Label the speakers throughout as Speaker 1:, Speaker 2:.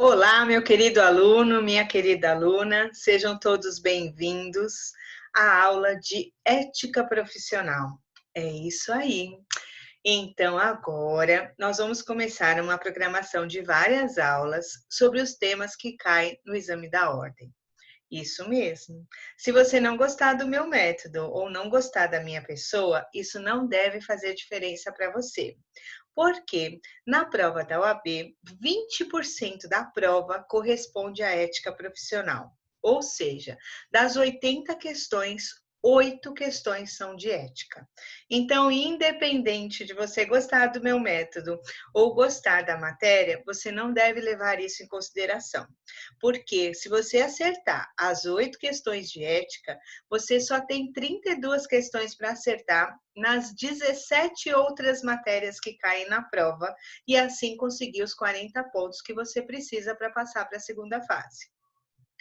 Speaker 1: Olá, meu querido aluno, minha querida aluna, sejam todos bem-vindos à aula de ética profissional. É isso aí. Então, agora nós vamos começar uma programação de várias aulas sobre os temas que caem no exame da ordem. Isso mesmo. Se você não gostar do meu método ou não gostar da minha pessoa, isso não deve fazer diferença para você. Porque na prova da OAB, 20% da prova corresponde à ética profissional. Ou seja, das 80 questões, 8 questões são de ética. Então, independente de você gostar do meu método ou gostar da matéria, você não deve levar isso em consideração. Porque se você acertar as 8 questões de ética, você só tem 32 questões para acertar nas 17 outras matérias que caem na prova e assim conseguir os 40 pontos que você precisa para passar para a segunda fase.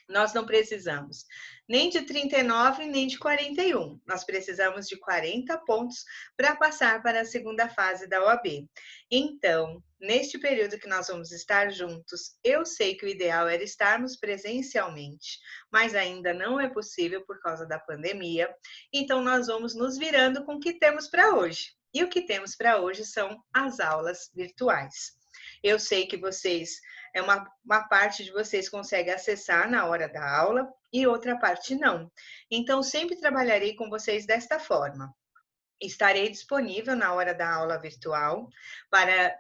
Speaker 1: Nós não precisamos nem de 39, nem de 41. Nós precisamos de 40 pontos para passar para a segunda fase da OAB. Então, neste período que nós vamos estar juntos, eu sei que o ideal era estarmos presencialmente, mas ainda não é possível por causa da pandemia. Então, nós vamos nos virando com o que temos para hoje. E o que temos para hoje são as aulas virtuais. Eu sei que vocês uma parte de vocês consegue acessar na hora da aula e outra parte não. Então, sempre trabalharei com vocês desta forma. Estarei disponível na hora da aula virtual para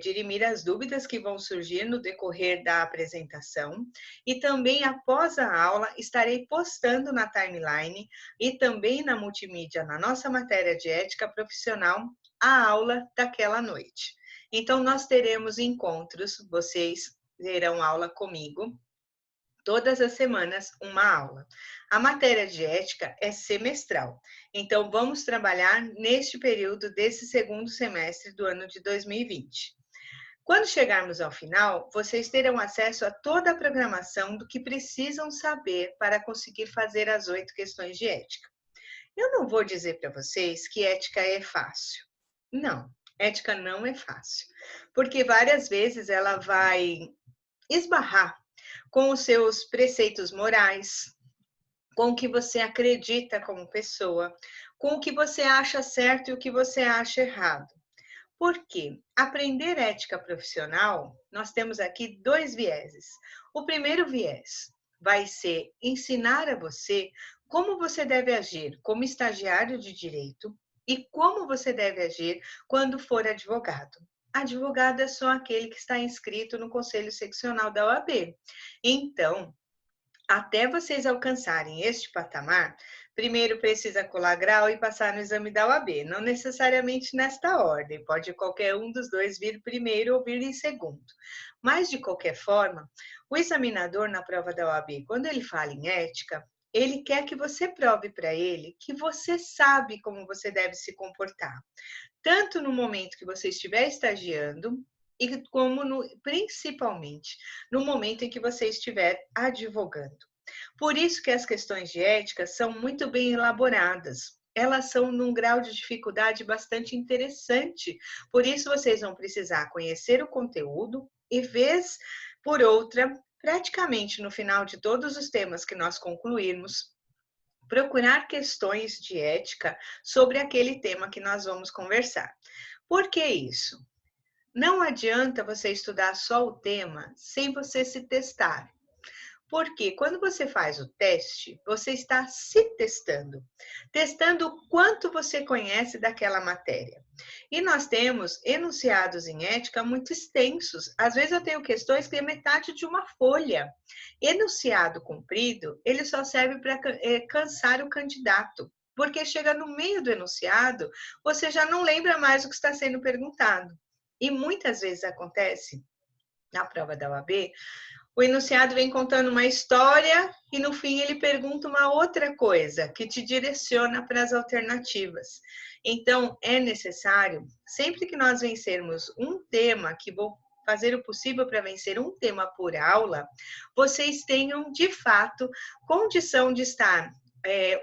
Speaker 1: dirimir as dúvidas que vão surgir no decorrer da apresentação e também após a aula estarei postando na timeline e também na multimídia, na nossa matéria de ética profissional, a aula daquela noite. Então, nós teremos encontros, vocês terão aula comigo, todas as semanas uma aula. A matéria de ética é semestral, então vamos trabalhar neste período desse segundo semestre do ano de 2020. Quando chegarmos ao final, vocês terão acesso a toda a programação do que precisam saber para conseguir fazer as 8 questões de ética. Eu não vou dizer para vocês que ética é fácil. Não, ética não é fácil, porque várias vezes ela vai esbarrar com os seus preceitos morais, com o que você acredita como pessoa, com o que você acha certo e o que você acha errado. Por quê? Aprender ética profissional, nós temos aqui 2 vieses. O primeiro viés vai ser ensinar a você como você deve agir como estagiário de direito e como você deve agir quando for advogado. Advogado é só aquele que está inscrito no Conselho Seccional da OAB. Então, até vocês alcançarem este patamar, primeiro precisa colar grau e passar no exame da OAB, não necessariamente nesta ordem, pode qualquer um dos dois vir primeiro ou vir em segundo. Mas, de qualquer forma, o examinador na prova da OAB, quando ele fala em ética, ele quer que você prove para ele que você sabe como você deve se comportar, tanto no momento que você estiver estagiando, e como principalmente no momento em que você estiver advogando. Por isso que as questões de ética são muito bem elaboradas. Elas são num grau de dificuldade bastante interessante. Por isso vocês vão precisar conhecer o conteúdo e, vez por outra, praticamente no final de todos os temas que nós concluirmos, procurar questões de ética sobre aquele tema que nós vamos conversar. Por que isso? Não adianta você estudar só o tema sem você se testar. Porque quando você faz o teste, você está se testando, testando o quanto você conhece daquela matéria. E nós temos enunciados em ética muito extensos. Às vezes eu tenho questões que é metade de uma folha. Enunciado comprido, ele só serve para cansar o candidato. Porque chega no meio do enunciado, você já não lembra mais o que está sendo perguntado. E muitas vezes acontece, na prova da OAB, o enunciado vem contando uma história e no fim ele pergunta uma outra coisa que te direciona para as alternativas. Então, é necessário, sempre que nós vencermos um tema, que vou fazer o possível para vencer um tema por aula, vocês tenham, de fato, condição de estar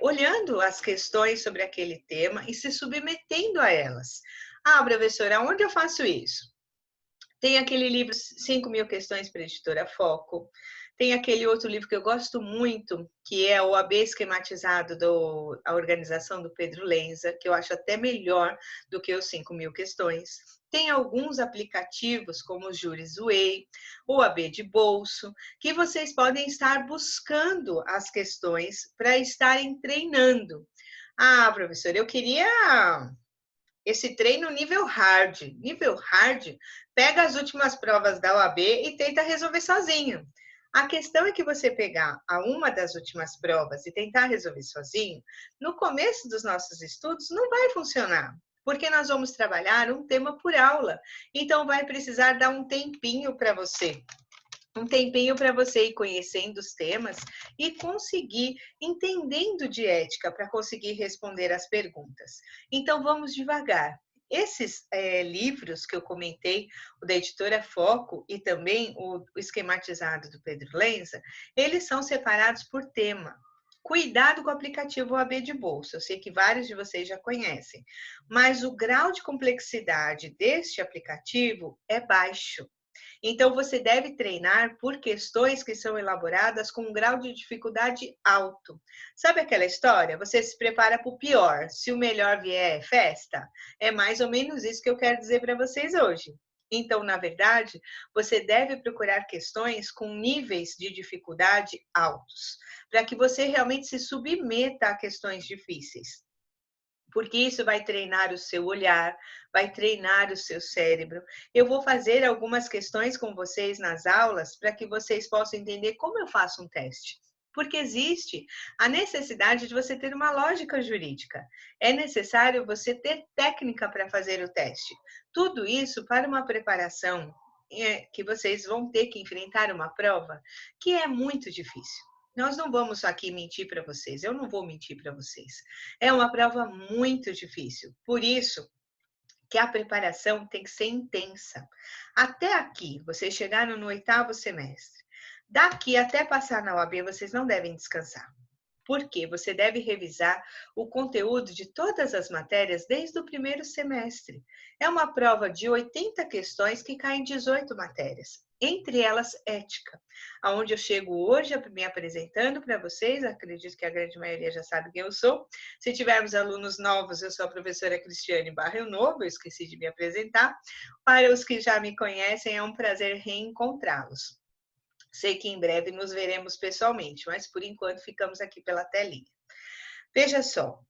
Speaker 1: olhando as questões sobre aquele tema e se submetendo a elas. Ah, professora, onde eu faço isso? Tem aquele livro 5.000 questões para a editora Foco. Tem aquele outro livro que eu gosto muito, que é o AB esquematizado da organização do Pedro Lenza, que eu acho até melhor do que os 5.000 questões. Tem alguns aplicativos, como o Juris Way, o AB de bolso, que vocês podem estar buscando as questões para estarem treinando. Ah, professora, eu queria esse treino nível hard. Nível hard, pega as últimas provas da OAB e tenta resolver sozinho. A questão é que você pegar uma das últimas provas e tentar resolver sozinho, no começo dos nossos estudos não vai funcionar, porque nós vamos trabalhar um tema por aula. Então vai precisar dar um tempinho para você. Um tempinho para você ir conhecendo os temas e conseguir entendendo de ética para conseguir responder as perguntas. Então, vamos devagar. Esses livros que eu comentei, o da editora Foco e também o esquematizado do Pedro Lenza, eles são separados por tema. Cuidado com o aplicativo OAB de bolsa, eu sei que vários de vocês já conhecem, mas o grau de complexidade deste aplicativo é baixo. Então, você deve treinar por questões que são elaboradas com um grau de dificuldade alto. Sabe aquela história? Você se prepara para o pior, se o melhor vier, festa? É mais ou menos isso que eu quero dizer para vocês hoje. Então, na verdade, você deve procurar questões com níveis de dificuldade altos, para que você realmente se submeta a questões difíceis. Porque isso vai treinar o seu olhar, vai treinar o seu cérebro. Eu vou fazer algumas questões com vocês nas aulas para que vocês possam entender como eu faço um teste. Porque existe a necessidade de você ter uma lógica jurídica. É necessário você ter técnica para fazer o teste. Tudo isso para uma preparação que vocês vão ter que enfrentar uma prova que é muito difícil. Nós não vamos aqui mentir para vocês, eu não vou mentir para vocês. É uma prova muito difícil, por isso que a preparação tem que ser intensa. Até aqui, vocês chegaram no 8º semestre. Daqui até passar na OAB, vocês não devem descansar. Porque você deve revisar o conteúdo de todas as matérias desde o primeiro semestre. É uma prova de 80 questões que caem em 18 matérias, entre elas ética, aonde eu chego hoje me apresentando para vocês, acredito que a grande maioria já sabe quem eu sou. Se tivermos alunos novos, eu sou a professora Cristiane Barrio Novo, eu esqueci de me apresentar. Para os que já me conhecem, é um prazer reencontrá-los. Sei que em breve nos veremos pessoalmente, mas por enquanto ficamos aqui pela telinha. Veja só,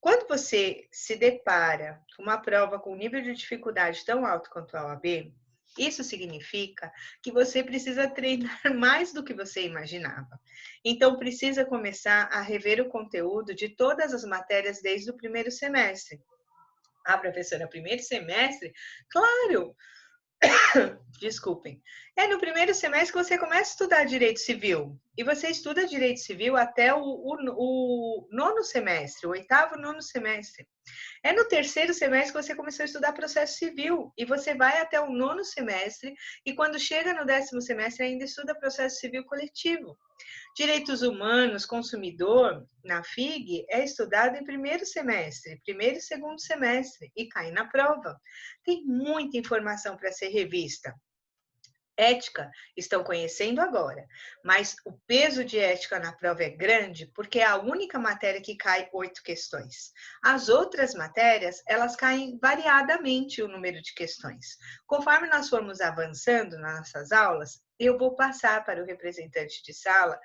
Speaker 1: quando você se depara com uma prova com nível de dificuldade tão alto quanto a OAB, isso significa que você precisa treinar mais do que você imaginava. Então, precisa começar a rever o conteúdo de todas as matérias desde o primeiro semestre. Ah, professora, primeiro semestre? Claro! Desculpem. É no primeiro semestre que você começa a estudar direito civil. E você estuda direito civil até o 9º semestre, o 8º, 9º semestre. É no 3º semestre que você começou a estudar processo civil. E você vai até o 9º semestre. E quando chega no 10º semestre, ainda estuda processo civil coletivo. Direitos humanos, consumidor, na FIG, é estudado em primeiro semestre, primeiro e segundo semestre, e cai na prova. Tem muita informação para ser revista. Ética estão conhecendo agora, mas o peso de ética na prova é grande porque é a única matéria que cai 8 questões. As outras matérias, elas caem variadamente o número de questões. Conforme nós formos avançando nas nossas aulas, eu vou passar para o representante de sala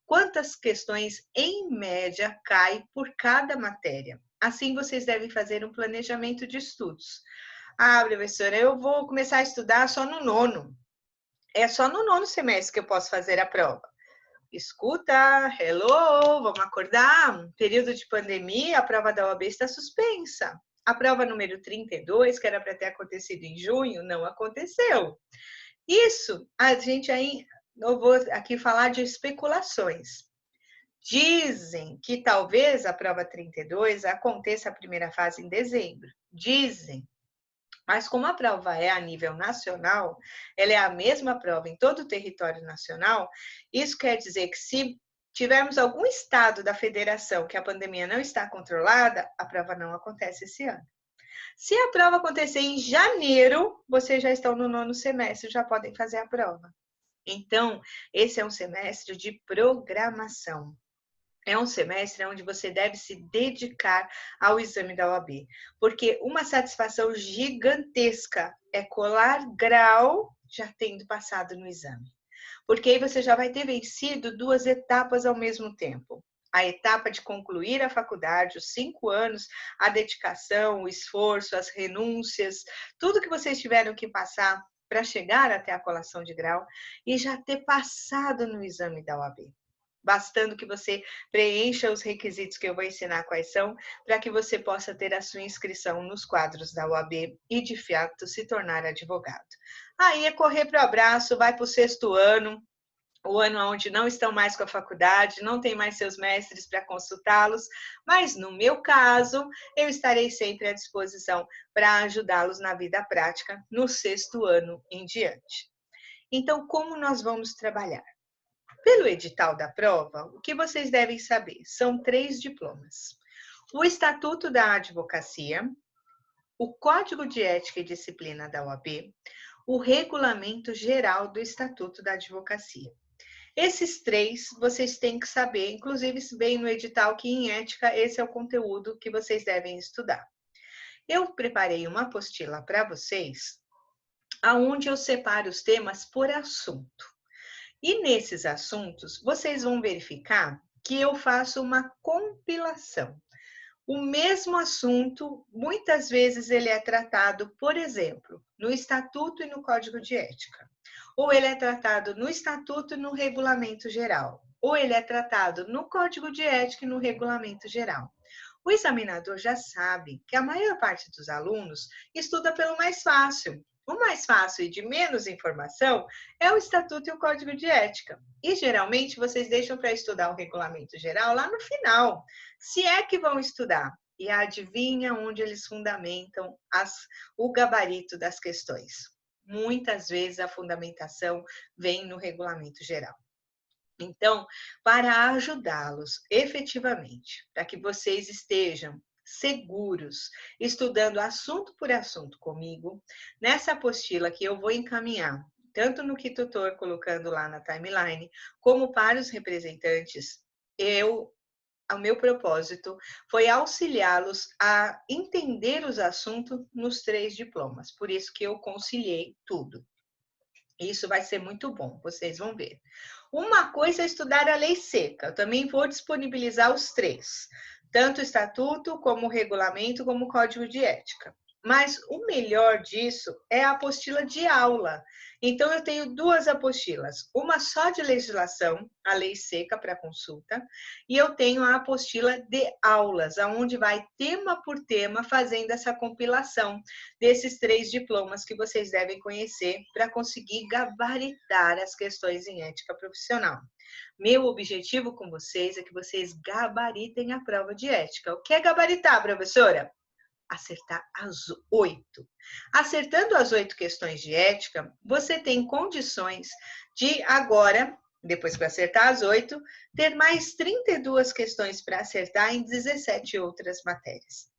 Speaker 1: quantas questões, em média, cai por cada matéria. Assim, vocês devem fazer um planejamento de estudos. Ah, professora, eu vou começar a estudar só no 9º. É só no 9º semestre que eu posso fazer a prova. Escuta, hello, vamos acordar? Período de pandemia, a prova da OAB está suspensa. A prova número 32, que era para ter acontecido em junho, não aconteceu. Isso, a gente aí, eu vou aqui falar de especulações. Dizem que talvez a prova 32 aconteça a primeira fase em dezembro. Dizem. Mas como a prova é a nível nacional, ela é a mesma prova em todo o território nacional, isso quer dizer que se tivermos algum estado da federação que a pandemia não está controlada, a prova não acontece esse ano. Se a prova acontecer em janeiro, vocês já estão no 9º semestre, já podem fazer a prova. Então, esse é um semestre de programação. É um semestre onde você deve se dedicar ao exame da OAB, porque uma satisfação gigantesca é colar grau já tendo passado no exame. Porque aí você já vai ter vencido 2 etapas ao mesmo tempo. A etapa de concluir a faculdade, os 5 anos, a dedicação, o esforço, as renúncias, tudo que vocês tiveram que passar para chegar até a colação de grau e já ter passado no exame da OAB. Bastando que você preencha os requisitos que eu vou ensinar quais são, para que você possa ter a sua inscrição nos quadros da OAB e, de fato, se tornar advogado. Aí é correr para o abraço, vai para o 6º ano, o ano onde não estão mais com a faculdade, não tem mais seus mestres para consultá-los, mas no meu caso, eu estarei sempre à disposição para ajudá-los na vida prática no 6º ano em diante. Então, como nós vamos trabalhar? Pelo edital da prova, o que vocês devem saber? São 3 diplomas. O Estatuto da Advocacia, o Código de Ética e Disciplina da OAB, o Regulamento Geral do Estatuto da Advocacia. Esses 3 vocês têm que saber, inclusive se bem no edital que em ética esse é o conteúdo que vocês devem estudar. Eu preparei uma apostila para vocês, aonde eu separo os temas por assunto. E nesses assuntos, vocês vão verificar que eu faço uma compilação. O mesmo assunto, muitas vezes ele é tratado, por exemplo, no Estatuto e no Código de Ética. Ou ele é tratado no Estatuto e no Regulamento Geral. Ou ele é tratado no Código de Ética e no Regulamento Geral. O examinador já sabe que a maior parte dos alunos estuda pelo mais fácil. O mais fácil e de menos informação é o Estatuto e o Código de Ética. E geralmente vocês deixam para estudar o Regulamento Geral lá no final, se é que vão estudar. E adivinha onde eles fundamentam o gabarito das questões? Muitas vezes a fundamentação vem no Regulamento Geral. Então, para ajudá-los efetivamente, para que vocês estejam seguros, estudando assunto por assunto comigo, nessa apostila que eu vou encaminhar, tanto no que tutor colocando lá na timeline, como para os representantes, o meu propósito foi auxiliá-los a entender os assuntos nos 3 diplomas, por isso que eu conciliei tudo. Isso vai ser muito bom, vocês vão ver. Uma coisa é estudar a lei seca, eu também vou disponibilizar os 3, tanto o estatuto, como o regulamento, como o código de ética. Mas o melhor disso é a apostila de aula. Então, eu tenho 2 apostilas, uma só de legislação, a lei seca para consulta, e eu tenho a apostila de aulas, onde vai tema por tema fazendo essa compilação desses 3 diplomas que vocês devem conhecer para conseguir gabaritar as questões em ética profissional. Meu objetivo com vocês é que vocês gabaritem a prova de ética. O que é gabaritar, professora? Acertar as 8. Acertando as 8 questões de ética, você tem condições de agora, depois que acertar as 8, ter mais 32 questões para acertar em 17 outras matérias.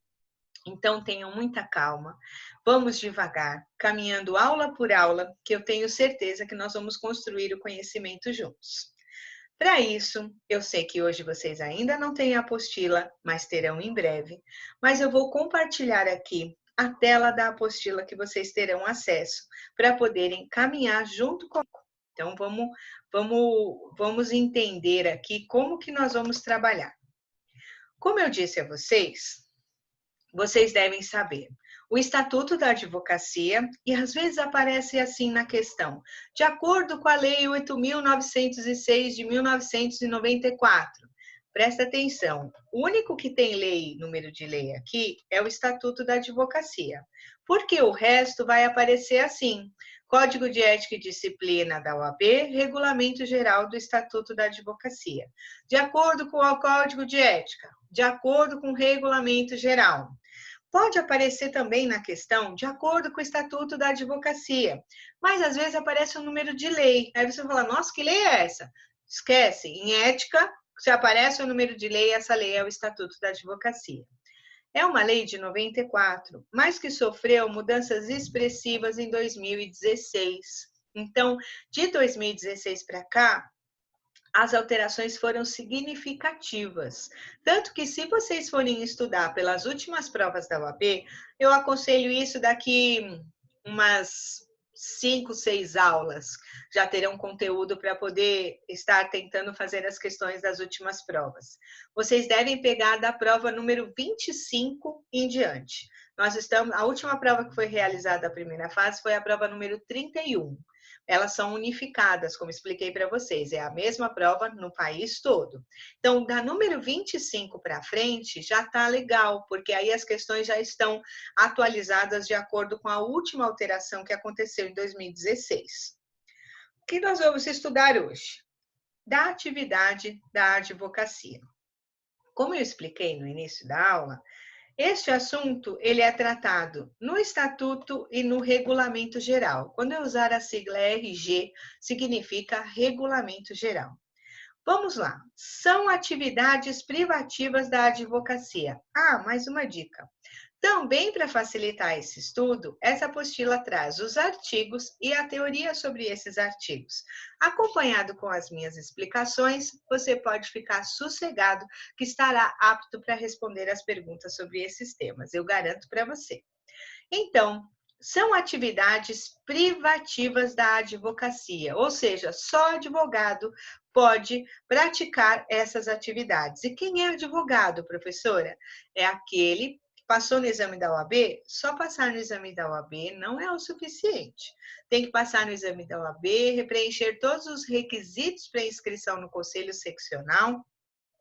Speaker 1: Então, tenham muita calma, vamos devagar, caminhando aula por aula, que eu tenho certeza que nós vamos construir o conhecimento juntos. Para isso, eu sei que hoje vocês ainda não têm a apostila, mas terão em breve, mas eu vou compartilhar aqui a tela da apostila que vocês terão acesso para poderem caminhar junto comigo. Então, vamos entender aqui como que nós vamos trabalhar. Como eu disse a vocês devem saber o Estatuto da Advocacia, e às vezes aparece assim na questão, de acordo com a Lei 8.906 de 1994. Presta atenção, o único que tem número de lei aqui, é o Estatuto da Advocacia, porque o resto vai aparecer assim, Código de Ética e Disciplina da OAB, Regulamento Geral do Estatuto da Advocacia. De acordo com o Código de Ética, de acordo com o Regulamento Geral. Pode aparecer também na questão, de acordo com o Estatuto da Advocacia, mas às vezes aparece um número de lei. Aí você fala, nossa, que lei é essa? Esquece, em ética, se aparece o número de lei, essa lei é o Estatuto da Advocacia. É uma lei de 94, mas que sofreu mudanças expressivas em 2016. Então, de 2016 para cá, as alterações foram significativas. Tanto que, se vocês forem estudar pelas últimas provas da UAB, eu aconselho isso daqui umas 5, 6 aulas. Já terão conteúdo para poder estar tentando fazer as questões das últimas provas. Vocês devem pegar da prova número 25 em diante. A última prova que foi realizada a primeira fase foi a prova número 31. Elas são unificadas, como expliquei para vocês, é a mesma prova no país todo. Então, da número 25 para frente, já está legal, porque aí as questões já estão atualizadas de acordo com a última alteração que aconteceu em 2016. O que nós vamos estudar hoje? Da atividade da advocacia. Como eu expliquei no início da aula, este assunto ele é tratado no Estatuto e no Regulamento Geral. Quando eu usar a sigla RG, significa Regulamento Geral. Vamos lá. São atividades privativas da advocacia. Ah, mais uma dica. Também para facilitar esse estudo, essa apostila traz os artigos e a teoria sobre esses artigos. Acompanhado com as minhas explicações, você pode ficar sossegado que estará apto para responder as perguntas sobre esses temas, eu garanto para você. Então, são atividades privativas da advocacia, ou seja, só advogado pode praticar essas atividades. E quem é advogado, professora? É aquele passou no exame da OAB, só passar no exame da OAB não é o suficiente. Tem que passar no exame da OAB, preencher todos os requisitos para inscrição no Conselho Seccional,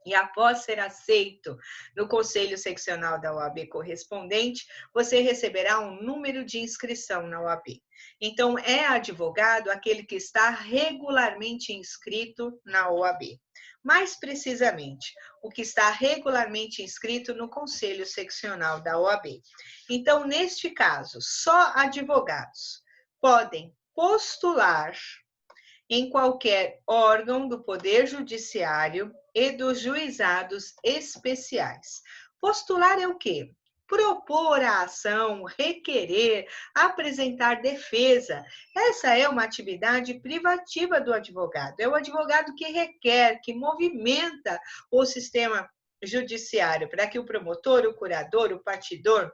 Speaker 1: e após ser aceito no Conselho Seccional da OAB correspondente, você receberá um número de inscrição na OAB. Então, é advogado aquele que está regularmente inscrito na OAB. Mais precisamente, o que está regularmente inscrito no Conselho Seccional da OAB. Então, neste caso, só advogados podem postular em qualquer órgão do Poder Judiciário e dos juizados especiais. Postular é o quê? Propor a ação, requerer, apresentar defesa. Essa é uma atividade privativa do advogado. É o advogado que requer, que movimenta o sistema judiciário para que o promotor, o curador, o partidor,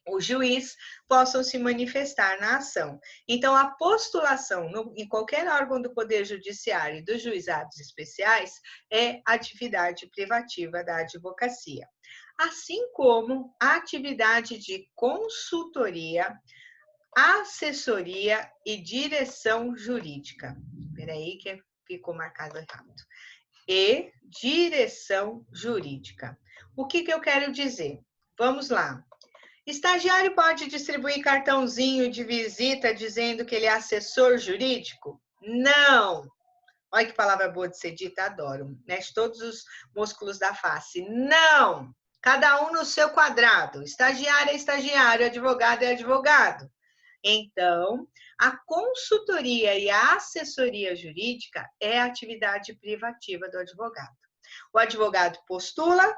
Speaker 1: o juiz possam se manifestar na ação. Então, a postulação em qualquer órgão do Poder Judiciário e dos juizados especiais é atividade privativa da advocacia. Assim como a atividade de consultoria, assessoria e direção jurídica. Espera aí que ficou marcado errado. E direção jurídica. O que eu quero dizer? Vamos lá. Estagiário pode distribuir cartãozinho de visita dizendo que ele é assessor jurídico? Não! Olha que palavra boa de ser dita, adoro. Mexe todos os músculos da face. Não! Cada um no seu quadrado. Estagiário é estagiário, advogado é advogado. Então, a consultoria e a assessoria jurídica é a atividade privativa do advogado. O advogado postula,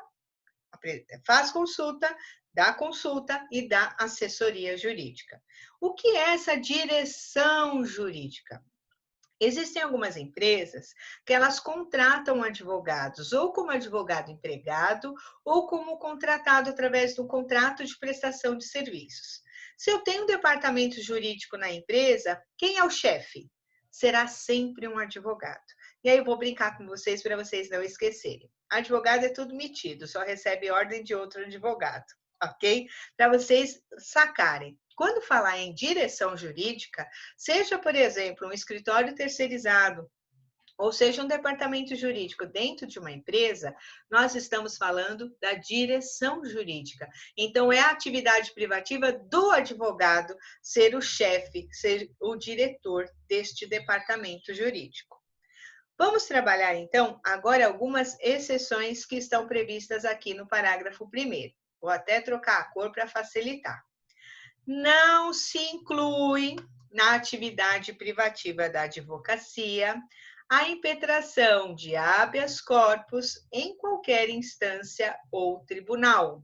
Speaker 1: faz consulta, dá consulta e dá assessoria jurídica. O que é essa direção jurídica? Existem algumas empresas que elas contratam advogados ou como advogado empregado ou como contratado através do contrato de prestação de serviços. Se eu tenho um departamento jurídico na empresa, quem é o chefe? Será sempre um advogado. E aí eu vou brincar com vocês para vocês não esquecerem. Advogado é tudo metido, só recebe ordem de outro advogado, ok? Para vocês sacarem. Quando falar em direção jurídica, seja, por exemplo, um escritório terceirizado, ou seja, um departamento jurídico dentro de uma empresa, nós estamos falando da direção jurídica. Então, é a atividade privativa do advogado ser o chefe, ser o diretor deste departamento jurídico. Vamos trabalhar, então, agora algumas exceções que estão previstas aqui no parágrafo 1º. Vou até trocar a cor para facilitar. Não se inclui na atividade privativa da advocacia a impetração de habeas corpus em qualquer instância ou tribunal.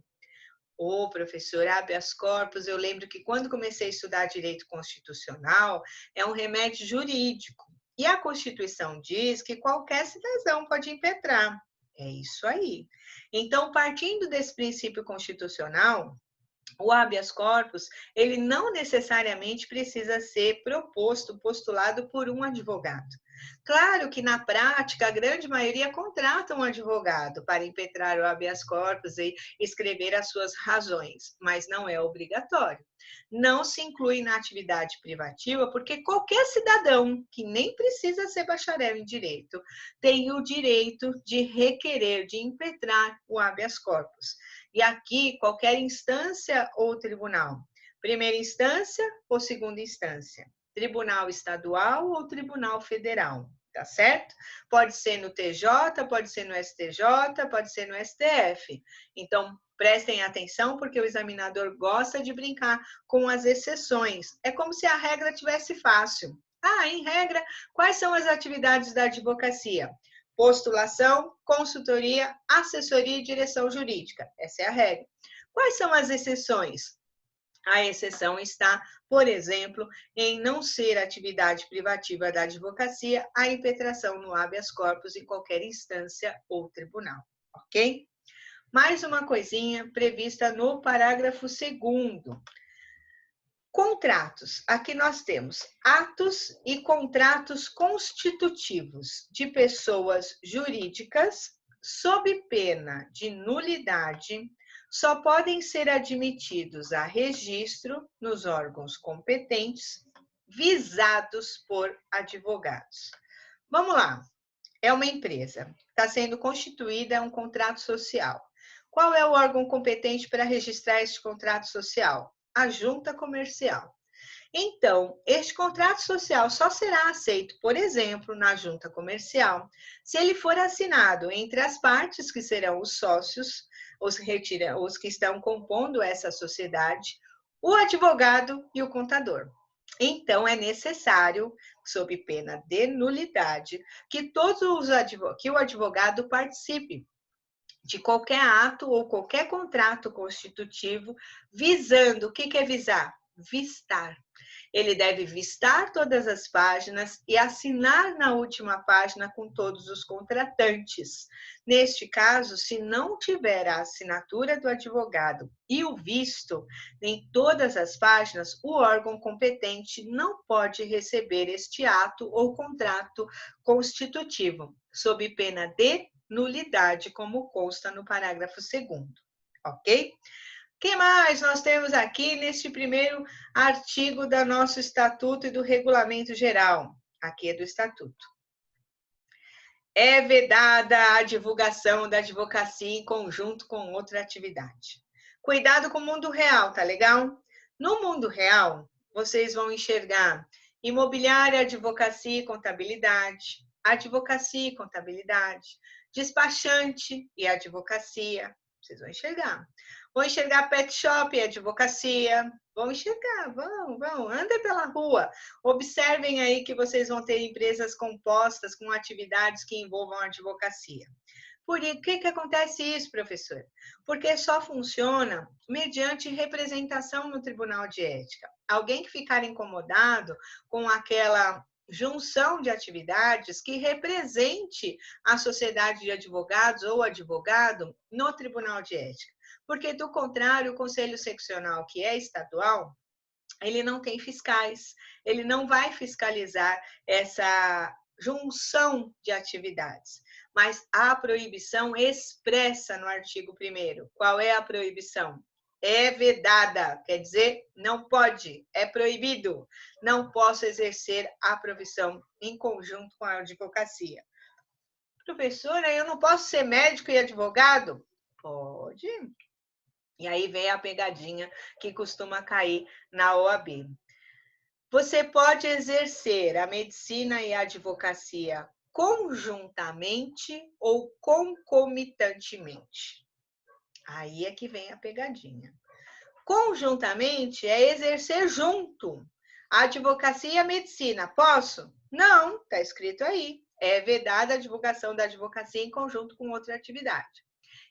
Speaker 1: Ô, professor, habeas corpus, eu lembro que quando comecei a estudar direito constitucional, é um remédio jurídico. E a Constituição diz que qualquer cidadão pode impetrar. É isso aí. Então, partindo desse princípio constitucional, o habeas corpus, ele não necessariamente precisa ser postulado por um advogado. Claro que na prática a grande maioria contrata um advogado para impetrar o habeas corpus e escrever as suas razões, mas não é obrigatório. Não se inclui na atividade privativa porque qualquer cidadão, que nem precisa ser bacharel em direito, tem o direito de requerer, de impetrar o habeas corpus. E aqui, qualquer instância ou tribunal, primeira instância ou segunda instância, tribunal estadual ou tribunal federal, tá certo? Pode ser no TJ, pode ser no STJ, pode ser no STF. Então, prestem atenção, porque o examinador gosta de brincar com as exceções. É como se a regra tivesse fácil. Ah, em regra, quais são as atividades da advocacia? Postulação, consultoria, assessoria e direção jurídica. Essa é a regra. Quais são as exceções? A exceção está, por exemplo, em não ser atividade privativa da advocacia a impetração no habeas corpus em qualquer instância ou tribunal, ok? Mais uma coisinha prevista no parágrafo 2º. Contratos. Aqui nós temos atos e contratos constitutivos de pessoas jurídicas, sob pena de nulidade, só podem ser admitidos a registro nos órgãos competentes, visados por advogados. Vamos lá. É uma empresa, está sendo constituída, é um contrato social. Qual é o órgão competente para registrar este contrato social? A junta comercial. Então, este contrato social só será aceito, por exemplo, na junta comercial, se ele for assinado entre as partes, que serão os sócios, os que estão compondo essa sociedade, o advogado e o contador. Então, é necessário, sob pena de nulidade, que que o advogado participe de qualquer ato ou qualquer contrato constitutivo, visando, o que é visar? Vistar. Ele deve vistar todas as páginas e assinar na última página com todos os contratantes. Neste caso, se não tiver a assinatura do advogado e o visto em todas as páginas, o órgão competente não pode receber este ato ou contrato constitutivo, sob pena de nulidade, como consta no parágrafo 2º, ok? O que mais nós temos aqui neste primeiro artigo do nosso Estatuto e do Regulamento Geral? Aqui é do Estatuto. É vedada a divulgação da advocacia em conjunto com outra atividade. Cuidado com o mundo real, tá legal? No mundo real, vocês vão enxergar imobiliária, advocacia e contabilidade, advocacia e contabilidade, despachante e advocacia. Vocês vão enxergar. Vão enxergar pet shop e advocacia. Vão enxergar, vão. Andem pela rua. Observem aí que vocês vão ter empresas compostas com atividades que envolvam advocacia. Por que acontece isso, professor? Porque só funciona mediante representação no Tribunal de Ética. Alguém que ficar incomodado com aquela junção de atividades que represente a sociedade de advogados ou advogado no Tribunal de Ética. Porque, do contrário, o Conselho Seccional, que é estadual, ele não tem fiscais, ele não vai fiscalizar essa junção de atividades. Mas há proibição expressa no artigo 1º. Qual é a proibição? É vedada, quer dizer, não pode, é proibido. Não posso exercer a profissão em conjunto com a advocacia. Professora, eu não posso ser médico e advogado? Pode. E aí vem a pegadinha que costuma cair na OAB. Você pode exercer a medicina e a advocacia conjuntamente ou concomitantemente. Aí é que vem a pegadinha. Conjuntamente é exercer junto a advocacia e a medicina. Posso? Não, está escrito aí. É vedada a divulgação da advocacia em conjunto com outra atividade.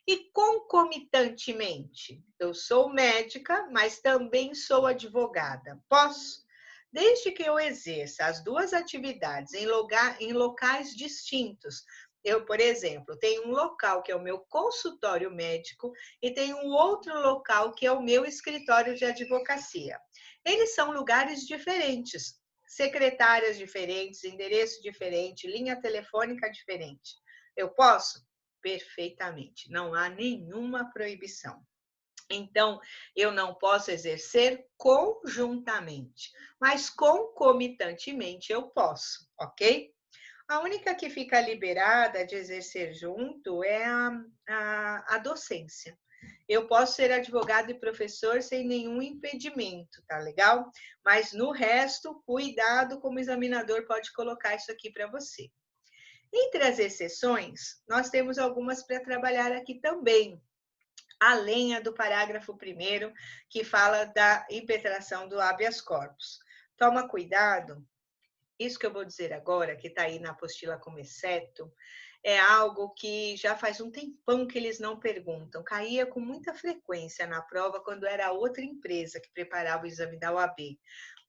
Speaker 1: E concomitantemente, eu sou médica, mas também sou advogada. Posso? Desde que eu exerça as duas atividades em locais distintos. Eu, por exemplo, tenho um local que é o meu consultório médico e tenho um outro local que é o meu escritório de advocacia. Eles são lugares diferentes, secretárias diferentes, endereço diferente, linha telefônica diferente. Eu posso? Perfeitamente, não há nenhuma proibição. Então, eu não posso exercer conjuntamente, mas concomitantemente eu posso, ok? A única que fica liberada de exercer junto é a docência. Eu posso ser advogado e professor sem nenhum impedimento, tá legal? Mas no resto, cuidado como examinador pode colocar isso aqui para você. Entre as exceções, nós temos algumas para trabalhar aqui também, além do parágrafo 1º, que fala da impetração do habeas corpus. Toma cuidado, isso que eu vou dizer agora, que está aí na apostila como exceto, é algo que já faz um tempão que eles não perguntam. Caía com muita frequência na prova quando era outra empresa que preparava o exame da OAB.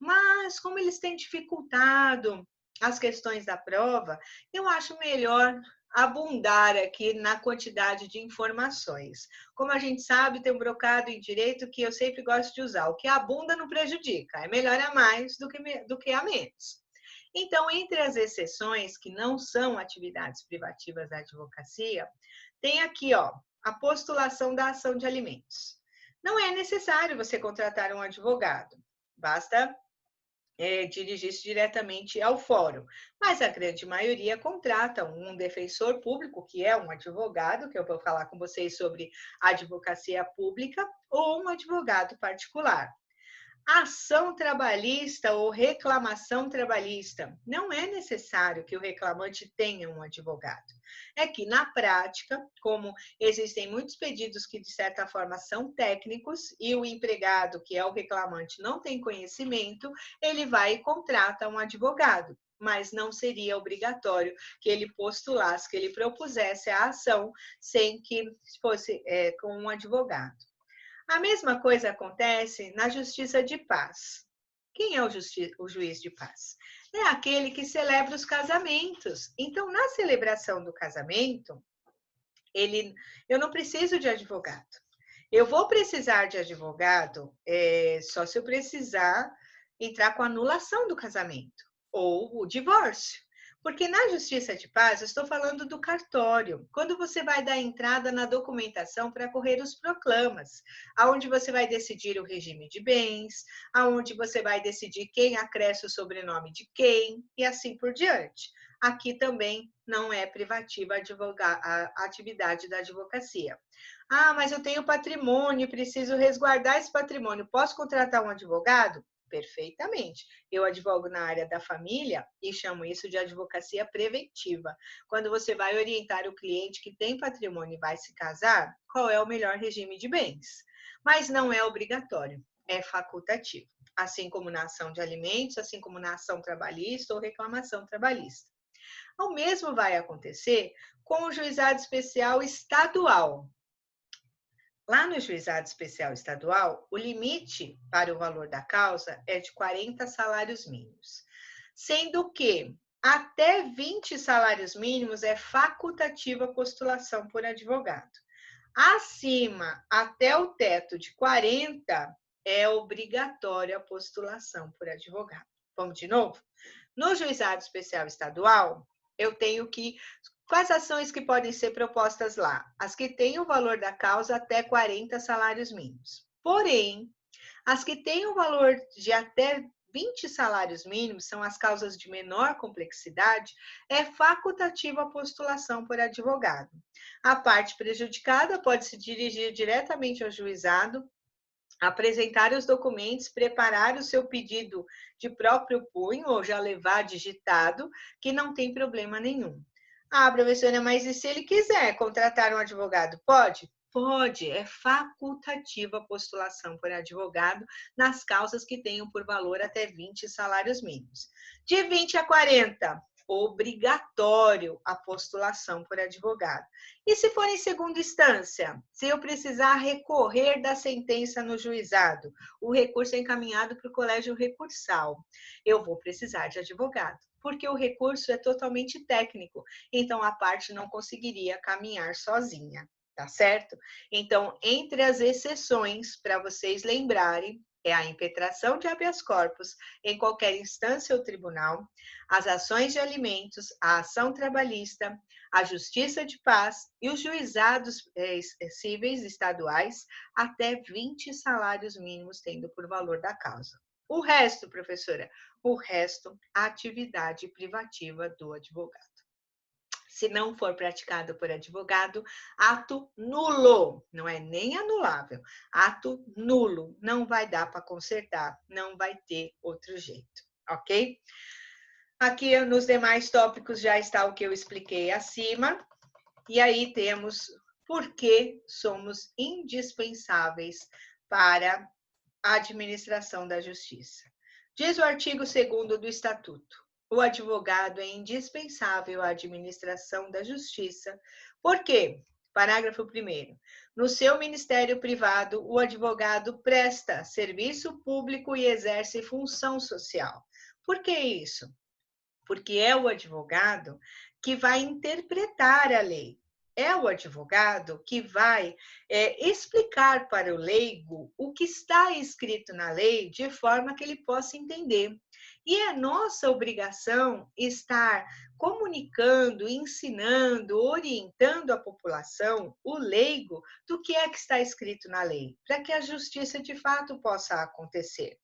Speaker 1: Mas, como eles têm dificultado as questões da prova, eu acho melhor abundar aqui na quantidade de informações. Como a gente sabe, tem um brocado em direito que eu sempre gosto de usar. O que abunda não prejudica, é melhor a mais do que a menos. Então, entre as exceções, que não são atividades privativas da advocacia, tem aqui, ó, a postulação da ação de alimentos. Não é necessário você contratar um advogado, basta dirigir-se diretamente ao fórum. Mas a grande maioria contrata um defensor público, que é um advogado, que eu vou falar com vocês sobre advocacia pública, ou um advogado particular. Ação trabalhista ou reclamação trabalhista. Não é necessário que o reclamante tenha um advogado. É que, na prática, como existem muitos pedidos que, de certa forma, são técnicos e o empregado, que é o reclamante, não tem conhecimento, ele vai e contrata um advogado. Mas não seria obrigatório que ele postulasse, que ele propusesse a ação sem que fosse com um advogado. A mesma coisa acontece na justiça de paz. Quem é o juiz de paz? É aquele que celebra os casamentos. Então, na celebração do casamento, eu não preciso de advogado. Eu vou precisar de advogado só se eu precisar entrar com a anulação do casamento ou o divórcio. Porque na justiça de paz, eu estou falando do cartório. Quando você vai dar entrada na documentação para correr os proclamas, aonde você vai decidir o regime de bens, aonde você vai decidir quem acresce o sobrenome de quem e assim por diante. Aqui também não é privativa a atividade da advocacia. Ah, mas eu tenho patrimônio, preciso resguardar esse patrimônio. Posso contratar um advogado? Perfeitamente. Eu advogo na área da família e chamo isso de advocacia preventiva. Quando você vai orientar o cliente que tem patrimônio e vai se casar, qual é o melhor regime de bens? Mas não é obrigatório, é facultativo. Assim como na ação de alimentos, assim como na ação trabalhista ou reclamação trabalhista. O mesmo vai acontecer com o juizado especial estadual. Lá no juizado especial estadual, o limite para o valor da causa é de 40 salários mínimos, sendo que até 20 salários mínimos é facultativa a postulação por advogado. Acima, até o teto de 40, é obrigatória a postulação por advogado. Vamos de novo? No juizado especial estadual, eu tenho que quais ações que podem ser propostas lá? As que têm o valor da causa até 40 salários mínimos. Porém, as que têm o valor de até 20 salários mínimos, são as causas de menor complexidade, é facultativa a postulação por advogado. A parte prejudicada pode se dirigir diretamente ao juizado, apresentar os documentos, preparar o seu pedido de próprio punho ou já levar digitado, que não tem problema nenhum. Ah, professora, mas e se ele quiser contratar um advogado? Pode? Pode, é facultativa a postulação por advogado nas causas que tenham por valor até 20 salários mínimos. De 20 a 40, obrigatório a postulação por advogado. E se for em segunda instância? Se eu precisar recorrer da sentença no juizado, o recurso é encaminhado para o colégio recursal. Eu vou precisar de advogado, porque o recurso é totalmente técnico, então a parte não conseguiria caminhar sozinha, tá certo? Então, entre as exceções, para vocês lembrarem, é a impetração de habeas corpus em qualquer instância ou tribunal, as ações de alimentos, a ação trabalhista, a justiça de paz e os juizados cíveis estaduais até 20 salários mínimos tendo por valor da causa. O resto, professora, o resto, a atividade privativa do advogado. Se não for praticado por advogado, ato nulo, não é nem anulável, ato nulo, não vai dar para consertar, não vai ter outro jeito, ok? Aqui nos demais tópicos já está o que eu expliquei acima, e aí temos por que somos indispensáveis para a administração da justiça. Diz o artigo 2º do Estatuto: o advogado é indispensável à administração da justiça. Por quê? Parágrafo 1º. No seu ministério privado, o advogado presta serviço público e exerce função social. Por que isso? Porque é o advogado que vai interpretar a lei. É o advogado que vai explicar para o leigo o que está escrito na lei de forma que ele possa entender. E é nossa obrigação estar comunicando, ensinando, orientando a população, o leigo, do que é que está escrito na lei, para que a justiça de fato possa acontecer.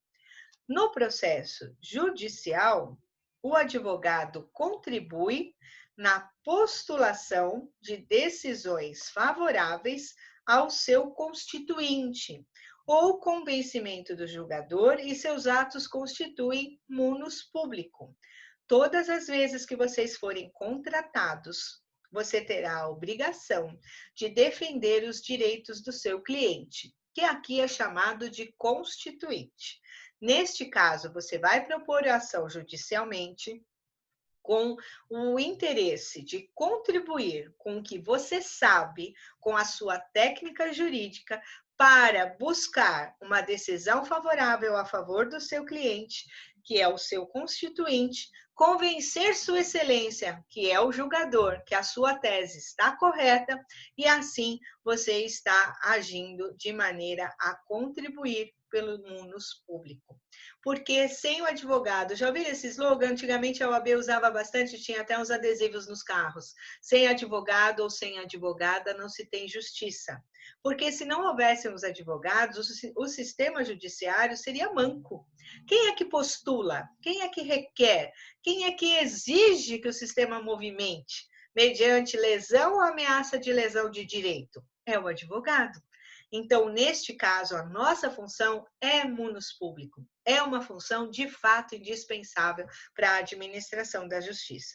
Speaker 1: No processo judicial, o advogado contribui na postulação de decisões favoráveis ao seu constituinte, ou convencimento do julgador, e seus atos constituem munus público. Todas as vezes que vocês forem contratados, você terá a obrigação de defender os direitos do seu cliente, que aqui é chamado de constituinte. Neste caso, você vai propor a ação judicialmente com o interesse de contribuir com o que você sabe, com a sua técnica jurídica, para buscar uma decisão favorável a favor do seu cliente, que é o seu constituinte, convencer Sua Excelência, que é o julgador, que a sua tese está correta, e assim você está agindo de maneira a contribuir pelo munus público. Porque sem o advogado, já ouviram esse slogan? Antigamente a OAB usava bastante, tinha até uns adesivos nos carros. Sem advogado ou sem advogada não se tem justiça. Porque se não houvessem os advogados, o sistema judiciário seria manco. Quem é que postula? Quem é que requer? Quem é que exige que o sistema movimente? Mediante lesão ou ameaça de lesão de direito? É o advogado. Então, neste caso, a nossa função é munus público. É uma função, de fato, indispensável para a administração da justiça.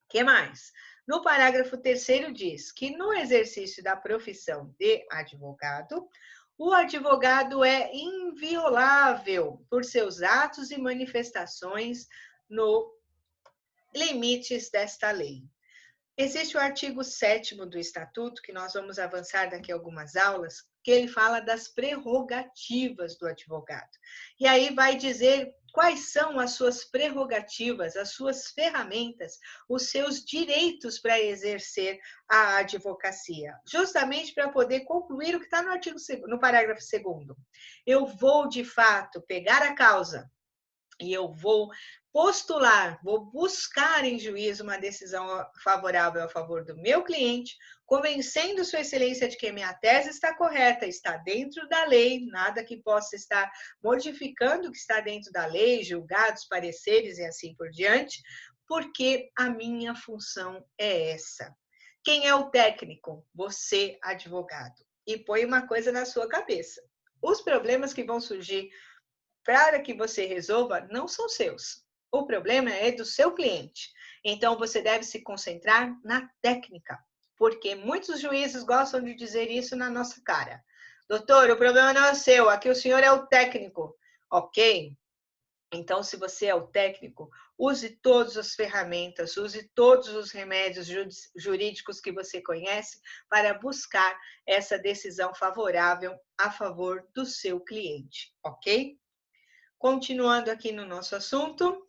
Speaker 1: O que mais? No parágrafo 3º diz que no exercício da profissão de advogado, o advogado é inviolável por seus atos e manifestações no limites desta lei. Existe o artigo 7º do Estatuto, que nós vamos avançar daqui a algumas aulas, que ele fala das prerrogativas do advogado. E aí vai dizer quais são as suas prerrogativas, as suas ferramentas, os seus direitos para exercer a advocacia, justamente para poder concluir o que está no parágrafo 2º. Eu vou, de fato, pegar a causa e eu vou postular, vou buscar em juízo uma decisão favorável a favor do meu cliente, convencendo Sua Excelência de que minha tese está correta, está dentro da lei, nada que possa estar modificando o que está dentro da lei, julgados, pareceres e assim por diante, porque a minha função é essa. Quem é o técnico? Você, advogado. E põe uma coisa na sua cabeça. Os problemas que vão surgir para que você resolva não são seus. O problema é do seu cliente. Então, você deve se concentrar na técnica, porque muitos juízes gostam de dizer isso na nossa cara. Doutor, o problema não é seu, aqui o senhor é o técnico. Ok, Então, se você é o técnico, use todas as ferramentas, use todos os remédios jurídicos que você conhece para buscar essa decisão favorável a favor do seu cliente, ok? Continuando aqui no nosso assunto,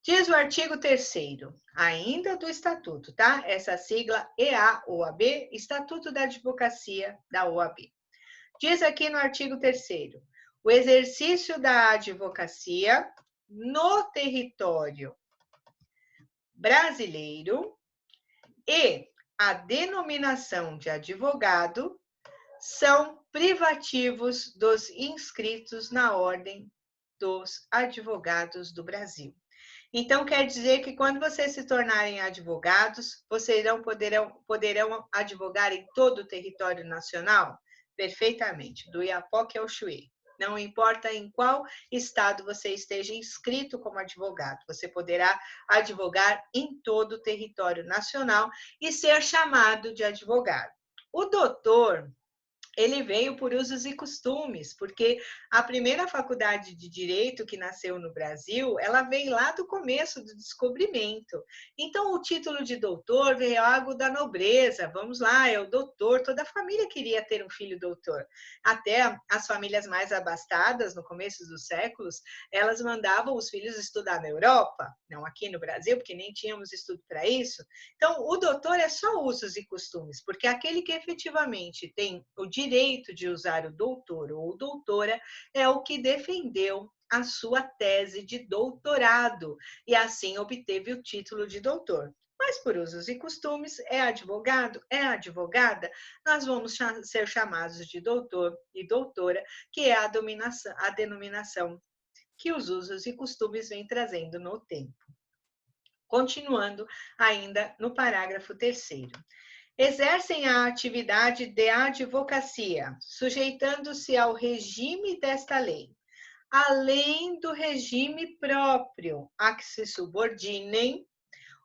Speaker 1: diz o artigo 3º, ainda do Estatuto, tá? Essa sigla EA-OAB, Estatuto da Advocacia da OAB. Diz aqui no artigo 3º, o exercício da advocacia no território brasileiro e a denominação de advogado são privativos dos inscritos na Ordem dos Advogados do Brasil. Então, quer dizer que quando vocês se tornarem advogados, vocês poderão advogar em todo o território nacional? Perfeitamente, do Iapoque ao Chuí. Não importa em qual estado você esteja inscrito como advogado, você poderá advogar em todo o território nacional e ser chamado de advogado. O doutor, ele veio por usos e costumes, porque a primeira faculdade de direito que nasceu no Brasil, ela veio lá do começo do descobrimento. Então, o título de doutor veio algo da nobreza. Vamos lá, é o doutor. Toda a família queria ter um filho doutor. Até as famílias mais abastadas, no começo dos séculos, elas mandavam os filhos estudar na Europa, não aqui no Brasil, porque nem tínhamos estudo para isso. Então, o doutor é só usos e costumes, porque aquele que efetivamente tem o direito de usar o doutor ou doutora é o que defendeu a sua tese de doutorado e assim obteve o título de doutor. Mas por usos e costumes, é advogado, é advogada, nós vamos ser chamados de doutor e doutora, que é a denominação que os usos e costumes vêm trazendo no tempo. Continuando ainda no parágrafo 3º. Exercem a atividade de advocacia, sujeitando-se ao regime desta lei, além do regime próprio a que se subordinem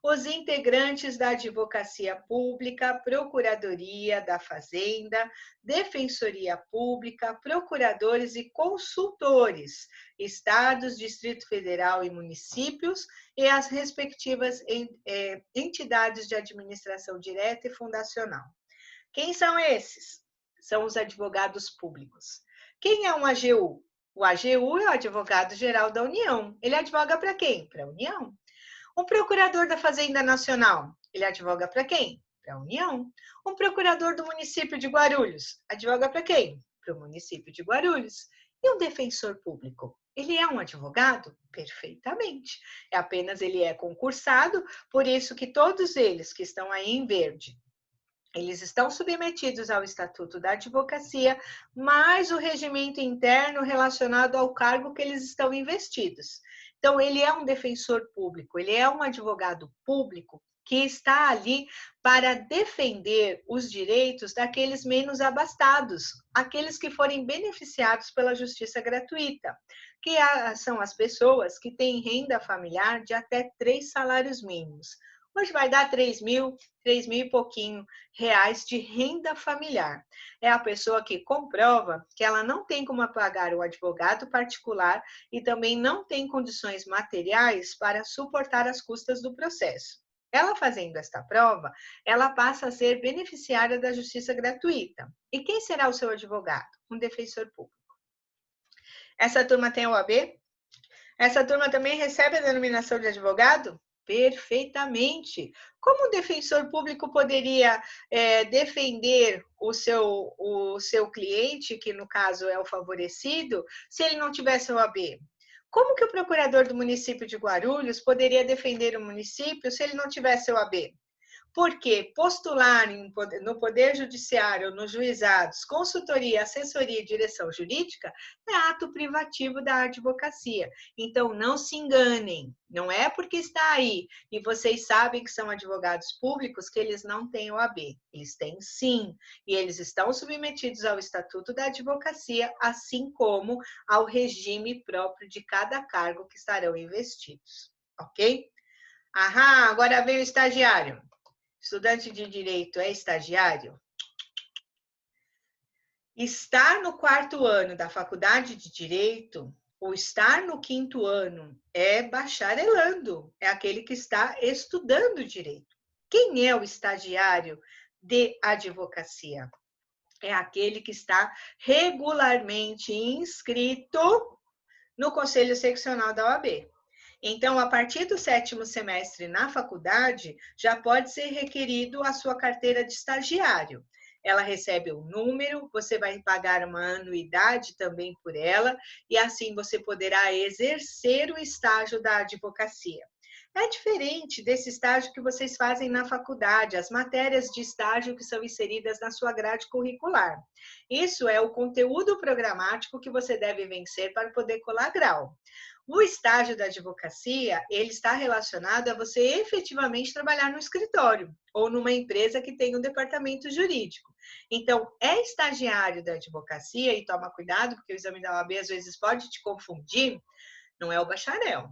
Speaker 1: os integrantes da Advocacia Pública, Procuradoria da Fazenda, Defensoria Pública, procuradores e consultores, estados, Distrito Federal e municípios, e as respectivas entidades de administração direta e fundacional. Quem são esses? São os advogados públicos. Quem é um AGU? O AGU é o Advogado-Geral da União. Ele advoga para quem? Para a União. Um procurador da Fazenda Nacional, ele advoga para quem? Para a União. Um procurador do município de Guarulhos, advoga para quem? Para o município de Guarulhos. E um defensor público, ele é um advogado? Perfeitamente. É apenas ele é concursado, por isso que todos eles que estão aí em verde, eles estão submetidos ao Estatuto da Advocacia, mais o regimento interno relacionado ao cargo que eles estão investidos. Então, ele é um defensor público, ele é um advogado público que está ali para defender os direitos daqueles menos abastados, aqueles que forem beneficiados pela justiça gratuita, que são as pessoas que têm renda familiar de até 3 salários mínimos. Hoje vai dar 3 mil e pouquinho reais de renda familiar. É a pessoa que comprova que ela não tem como pagar o advogado particular e também não tem condições materiais para suportar as custas do processo. Ela fazendo esta prova, ela passa a ser beneficiária da justiça gratuita. E quem será o seu advogado? Um defensor público. Essa turma tem OAB? Essa turma também recebe a denominação de advogado? Perfeitamente. Como um defensor público poderia defender o seu cliente, que no caso é o favorecido, se ele não tivesse OAB? Como que o procurador do município de Guarulhos poderia defender o município se ele não tivesse OAB? Porque postular no Poder Judiciário, nos juizados, consultoria, assessoria e direção jurídica é ato privativo da advocacia. Então, não se enganem, não é porque está aí e vocês sabem que são advogados públicos que eles não têm OAB. Eles têm sim, e eles estão submetidos ao Estatuto da Advocacia, assim como ao regime próprio de cada cargo que estarão investidos, ok? Aham, agora vem o estagiário. Estudante de direito é estagiário? Estar no 4º ano da faculdade de direito, O estar no 5º ano é bacharelando, é aquele que está estudando direito. Quem é o estagiário de advocacia? É aquele que está regularmente inscrito no Conselho Seccional da OAB. Então, a partir do 7º semestre na faculdade, já pode ser requerido a sua carteira de estagiário. Ela recebe um número, você vai pagar uma anuidade também por ela, e assim você poderá exercer o estágio da advocacia. É diferente desse estágio que vocês fazem na faculdade, as matérias de estágio que são inseridas na sua grade curricular. Isso é o conteúdo programático que você deve vencer para poder colar grau. O estágio da advocacia, ele está relacionado a você efetivamente trabalhar no escritório ou numa empresa que tem um departamento jurídico. Então, é estagiário da advocacia, e toma cuidado, porque o exame da OAB às vezes pode te confundir, não é o bacharel.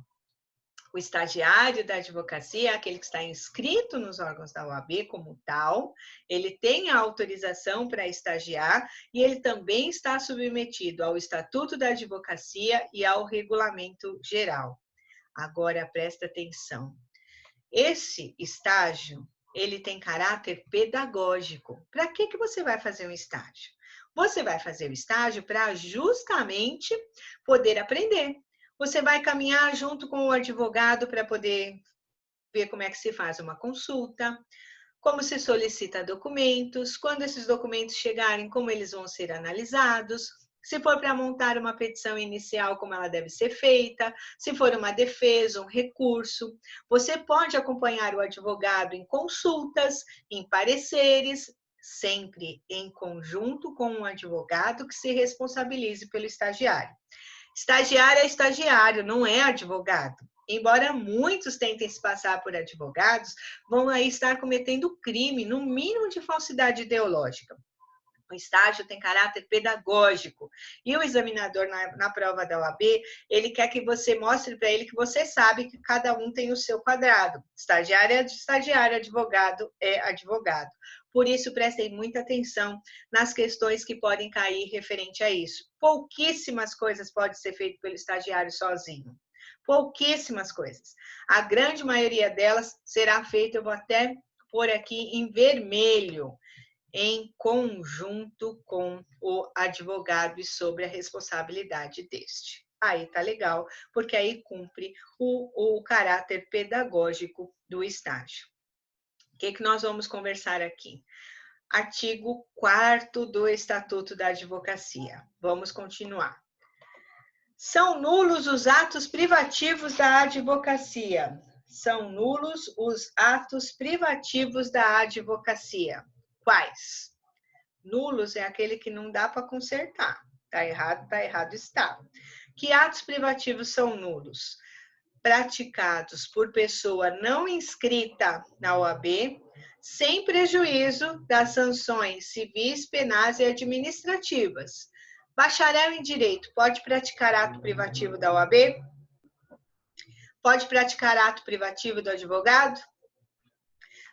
Speaker 1: O estagiário da advocacia é aquele que está inscrito nos órgãos da OAB como tal, ele tem a autorização para estagiar e ele também está submetido ao Estatuto da Advocacia e ao Regulamento Geral. Agora, presta atenção. Esse estágio, ele tem caráter pedagógico. Para que você vai fazer um estágio? Você vai fazer o estágio para justamente poder aprender. Você vai caminhar junto com o advogado para poder ver como é que se faz uma consulta, como se solicita documentos, quando esses documentos chegarem, como eles vão ser analisados, se for para montar uma petição inicial, como ela deve ser feita, se for uma defesa, um recurso. Você pode acompanhar o advogado em consultas, em pareceres, sempre em conjunto com um advogado que se responsabilize pelo estagiário. Estagiário é estagiário, não é advogado. Embora muitos tentem se passar por advogados, vão aí estar cometendo crime, no mínimo de falsidade ideológica. O estágio tem caráter pedagógico e o examinador na prova da OAB, ele quer que você mostre para ele que você sabe que cada um tem o seu quadrado. Estagiário é estagiário, advogado é advogado. Por isso, prestem muita atenção nas questões que podem cair referente a isso. Pouquíssimas coisas podem ser feitas pelo estagiário sozinho. Pouquíssimas coisas. A grande maioria delas será feita, eu vou até pôr aqui em vermelho, em conjunto com o advogado e sobre a responsabilidade deste. Aí tá legal, porque aí cumpre o caráter pedagógico do estágio. O que nós vamos conversar aqui? Artigo 4º do Estatuto da Advocacia. Vamos continuar. São nulos os atos privativos da advocacia. São nulos os atos privativos da advocacia. Quais? Nulos é aquele que não dá para consertar. Tá errado está. Que atos privativos são nulos? Praticados por pessoa não inscrita na OAB, sem prejuízo das sanções civis, penais e administrativas. Bacharel em Direito pode praticar ato privativo da OAB? Pode praticar ato privativo do advogado?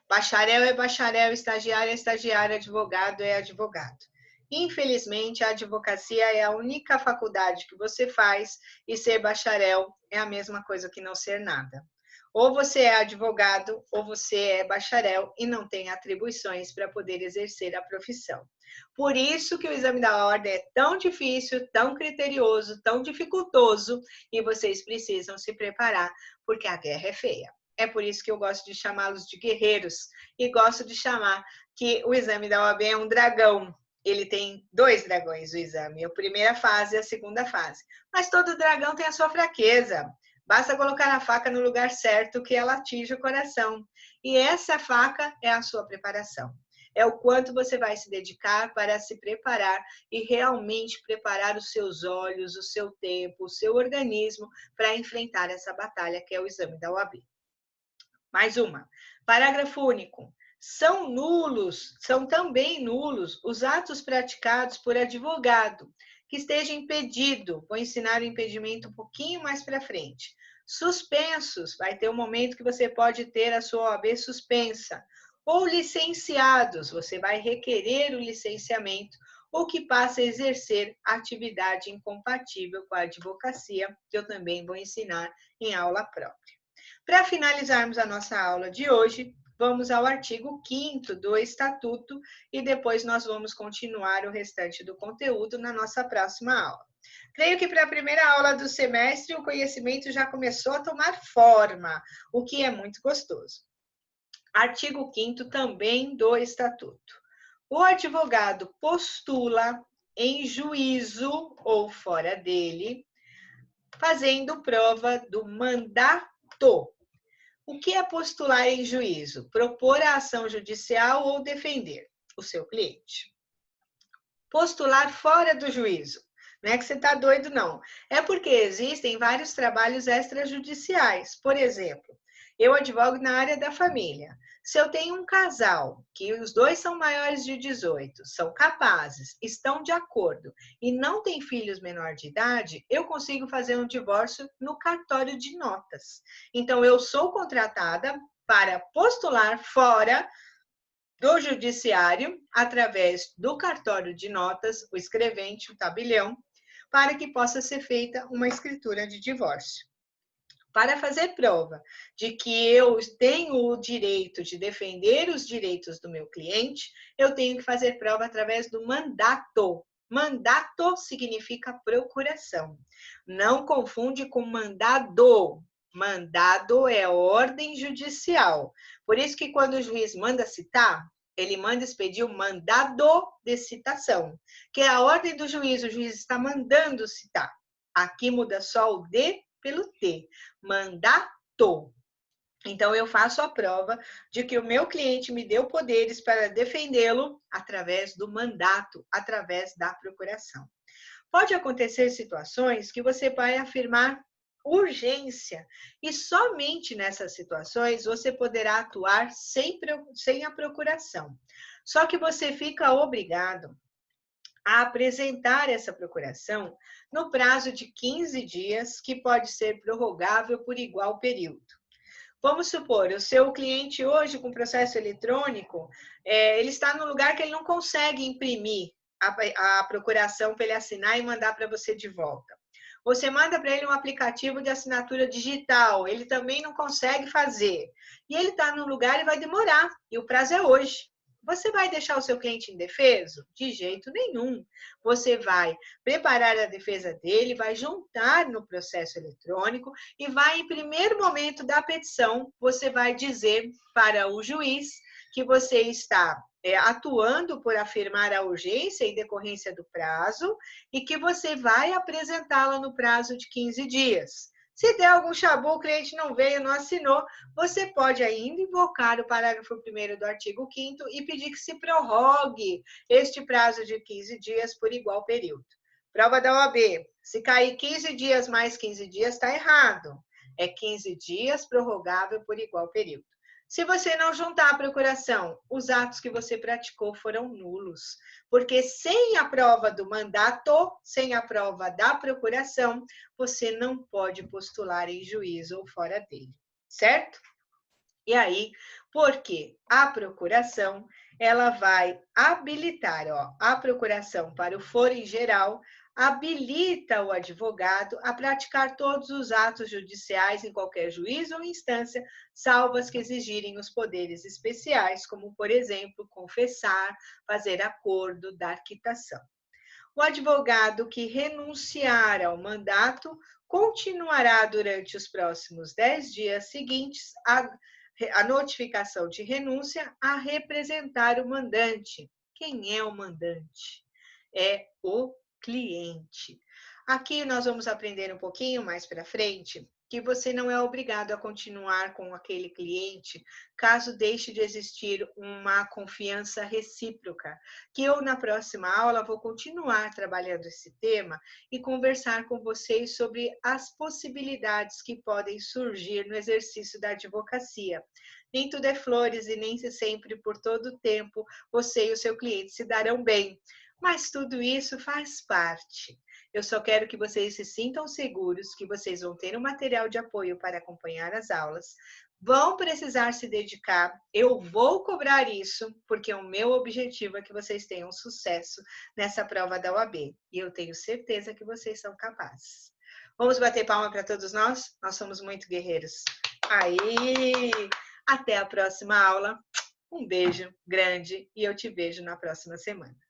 Speaker 1: Bacharel é bacharel, estagiário é estagiário, advogado é advogado. Infelizmente, a advocacia é a única faculdade que você faz e ser bacharel é a mesma coisa que não ser nada. Ou você é advogado ou você é bacharel e não tem atribuições para poder exercer a profissão. Por isso que o exame da ordem é tão difícil, tão criterioso, tão dificultoso e vocês precisam se preparar porque a guerra é feia. É por isso que eu gosto de chamá-los de guerreiros e gosto de chamar que o exame da OAB é um dragão. Ele tem 2 dragões, o exame, a primeira fase e a segunda fase. Mas todo dragão tem a sua fraqueza. Basta colocar a faca no lugar certo que ela atinge o coração. E essa faca é a sua preparação. É o quanto você vai se dedicar para se preparar e realmente preparar os seus olhos, o seu tempo, o seu organismo para enfrentar essa batalha que é o exame da OAB. Mais uma. Parágrafo único. São também nulos os atos praticados por advogado que esteja impedido. Vou ensinar o impedimento um pouquinho mais para frente. Suspensos, vai ter um momento que você pode ter a sua OAB suspensa. Ou licenciados, você vai requerer o licenciamento ou que passa a exercer atividade incompatível com a advocacia, que eu também vou ensinar em aula própria. Para finalizarmos a nossa aula de hoje, vamos ao artigo 5º do Estatuto e depois nós vamos continuar o restante do conteúdo na nossa próxima aula. Creio que para a primeira aula do semestre o conhecimento já começou a tomar forma, o que é muito gostoso. Artigo 5º também do Estatuto. O advogado postula em juízo ou fora dele, fazendo prova do mandato. O que é postular em juízo? Propor a ação judicial ou defender o seu cliente. Postular fora do juízo. Não é que você está doido, não. É porque existem vários trabalhos extrajudiciais. Por exemplo, eu advogo na área da família. Se eu tenho um casal, que os dois são maiores de 18, são capazes, estão de acordo e não têm filhos menor de idade, eu consigo fazer um divórcio no cartório de notas. Então, eu sou contratada para postular fora do judiciário, através do cartório de notas, o escrevente, o tabelião, para que possa ser feita uma escritura de divórcio. Para fazer prova de que eu tenho o direito de defender os direitos do meu cliente, eu tenho que fazer prova através do mandato. Mandato significa procuração. Não confunde com mandado. Mandado é ordem judicial. Por isso que quando o juiz manda citar, ele manda expedir o mandado de citação, que é a ordem do juiz. O juiz está mandando citar. Aqui muda só o de pelo T, mandato. Então, eu faço a prova de que o meu cliente me deu poderes para defendê-lo através do mandato, através da procuração. Pode acontecer situações que você vai afirmar urgência, e somente nessas situações você poderá atuar sem a procuração. Só que você fica obrigado a apresentar essa procuração no prazo de 15 dias, que pode ser prorrogável por igual período. Vamos supor, o seu cliente hoje com processo eletrônico, ele está no lugar que ele não consegue imprimir a procuração para ele assinar e mandar para você de volta. Você manda para ele um aplicativo de assinatura digital, ele também não consegue fazer. E ele está no lugar e vai demorar, e o prazo é hoje. Você vai deixar o seu cliente indefeso? De jeito nenhum. Você vai preparar a defesa dele, vai juntar no processo eletrônico e vai, em primeiro momento da petição, você vai dizer para o juiz que você está atuando por afirmar a urgência em decorrência do prazo e que você vai apresentá-la no prazo de 15 dias. Se der algum chabu, o cliente não veio, não assinou, você pode ainda invocar o parágrafo 1º do artigo 5º e pedir que se prorrogue este prazo de 15 dias por igual período. Prova da OAB, se cair 15 dias mais 15 dias, está errado. É 15 dias prorrogável por igual período. Se você não juntar a procuração, os atos que você praticou foram nulos, porque sem a prova do mandato, sem a prova da procuração, você não pode postular em juízo ou fora dele, certo? E aí, porque a procuração, ela vai habilitar, a procuração para o foro em geral, habilita o advogado a praticar todos os atos judiciais em qualquer juízo ou instância, salvo as que exigirem os poderes especiais, como, por exemplo, confessar, fazer acordo, dar quitação. O advogado que renunciar ao mandato continuará durante os próximos 10 dias seguintes a notificação de renúncia a representar o mandante. Quem é o mandante? É o cliente. Aqui nós vamos aprender um pouquinho mais para frente que você não é obrigado a continuar com aquele cliente caso deixe de existir uma confiança recíproca, que eu na próxima aula vou continuar trabalhando esse tema e conversar com vocês sobre as possibilidades que podem surgir no exercício da advocacia. Nem tudo é flores e nem sempre por todo o tempo você e o seu cliente se darão bem. Mas tudo isso faz parte. Eu só quero que vocês se sintam seguros que vocês vão ter um material de apoio para acompanhar as aulas, vão precisar se dedicar, eu vou cobrar isso, porque o meu objetivo é que vocês tenham sucesso nessa prova da OAB. E eu tenho certeza que vocês são capazes. Vamos bater palma para todos nós? Nós somos muito guerreiros. Aí, até a próxima aula. Um beijo grande e eu te vejo na próxima semana.